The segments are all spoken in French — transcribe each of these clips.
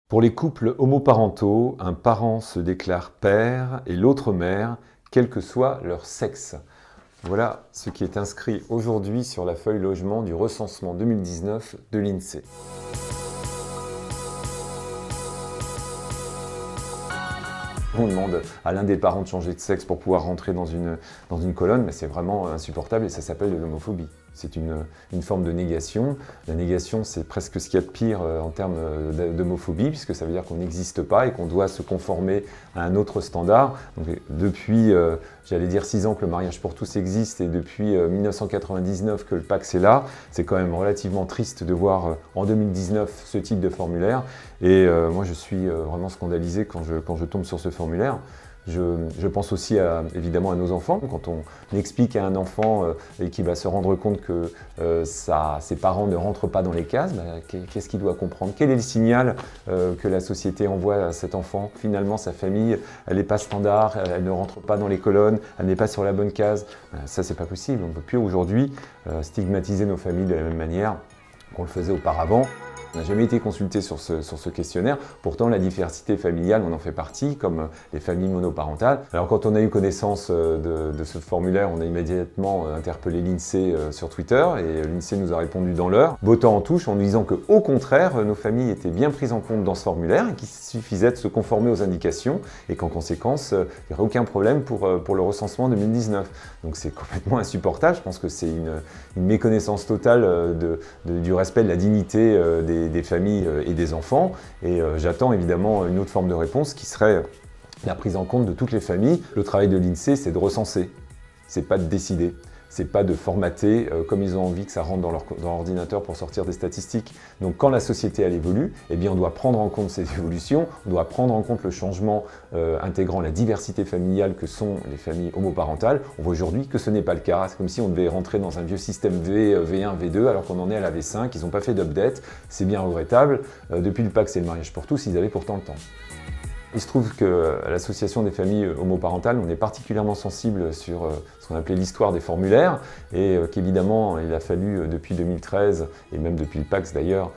Pour les couples homoparentaux, un parent se déclare père et l'autre mère, quel que soit leur sexe. Voilà ce qui est inscrit aujourd'hui sur la feuille logement du recensement 2019 de l'INSEE. On demande à l'un des parents de changer de sexe pour pouvoir rentrer dans une colonne, mais c'est vraiment insupportable et ça s'appelle de l'homophobie. C'est une forme de négation. La négation, c'est presque ce qu'il y a de pire en termes d'homophobie, puisque ça veut dire qu'on n'existe pas et qu'on doit se conformer à un autre standard. Donc, depuis, j'allais dire 6 ans que le mariage pour tous existe et depuis 1999 que le Pacs est là, c'est quand même relativement triste de voir en 2019 ce type de formulaire. Et moi, je suis vraiment scandalisé quand je tombe sur ce formulaire. Je pense aussi évidemment à nos enfants. Quand on explique à un enfant et qu'il va se rendre compte que ses parents ne rentrent pas dans les cases, qu'est-ce qu'il doit comprendre? Quel est le signal que la société envoie à cet enfant? Finalement, sa famille, elle n'est pas standard, elle ne rentre pas dans les colonnes, elle n'est pas sur la bonne case. Ça, c'est pas possible. On ne peut plus aujourd'hui stigmatiser nos familles de la même manière qu'on le faisait auparavant. On n'a jamais été consulté sur ce questionnaire, pourtant la diversité familiale, on en fait partie, comme les familles monoparentales. Alors quand on a eu connaissance de ce formulaire, on a immédiatement interpellé l'INSEE sur Twitter, et l'INSEE nous a répondu dans l'heure, bottant en touche en nous disant qu'au contraire, nos familles étaient bien prises en compte dans ce formulaire, et qu'il suffisait de se conformer aux indications, et qu'en conséquence, il n'y aurait aucun problème pour le recensement 2019. Donc c'est complètement insupportable, je pense que c'est une méconnaissance totale du respect de la dignité des familles et des enfants, et j'attends évidemment une autre forme de réponse qui serait la prise en compte de toutes les familles. Le travail de l'INSEE, c'est de recenser, c'est pas de décider. C'est pas de formater comme ils ont envie que ça rentre dans leur ordinateur pour sortir des statistiques. Donc quand la société elle évolue, eh bien on doit prendre en compte ces évolutions, on doit prendre en compte le changement intégrant la diversité familiale que sont les familles homoparentales. On voit aujourd'hui que ce n'est pas le cas. C'est comme si on devait rentrer dans un vieux système V1, V2 alors qu'on en est à la V5, ils n'ont pas fait d'update, c'est bien regrettable. Depuis le Pacs et le mariage pour tous, ils avaient pourtant le temps. Il se trouve qu'à l'Association des familles homoparentales, on est particulièrement sensible sur ce qu'on appelait l'histoire des formulaires et qu'évidemment, il a fallu depuis 2013 et même depuis le Pacs d'ailleurs,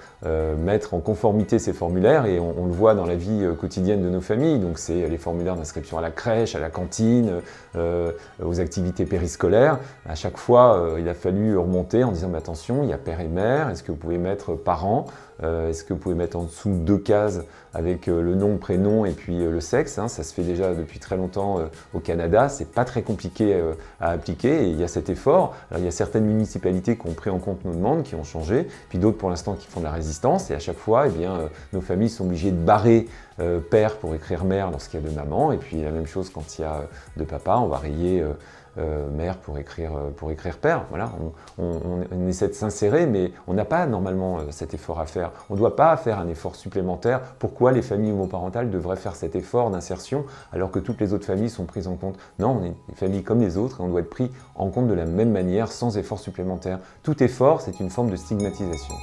mettre en conformité ces formulaires et on le voit dans la vie quotidienne de nos familles. Donc c'est les formulaires d'inscription à la crèche, à la cantine, aux activités périscolaires. À chaque fois, il a fallu remonter en disant mais attention, il y a père et mère, est-ce que vous pouvez mettre parents? Est-ce que vous pouvez mettre en dessous 2 cases avec le nom, prénom et puis le sexe, hein, ça se fait déjà depuis très longtemps au Canada, c'est pas très compliqué à appliquer et il y a cet effort. Alors, il y a certaines municipalités qui ont pris en compte nos demandes, qui ont changé, puis d'autres pour l'instant qui font de la résistance et à chaque fois, eh bien, nos familles sont obligées de barrer père pour écrire mère lorsqu'il y a de maman et puis la même chose quand il y a de papa, on va rayer mère pour écrire père. Voilà, on essaie de s'insérer, mais on n'a pas normalement cet effort à faire. On ne doit pas faire un effort supplémentaire. Pourquoi les familles homoparentales devraient faire cet effort d'insertion alors que toutes les autres familles sont prises en compte? Non, on est une famille comme les autres et on doit être pris en compte de la même manière, sans effort supplémentaire. Tout effort, c'est une forme de stigmatisation.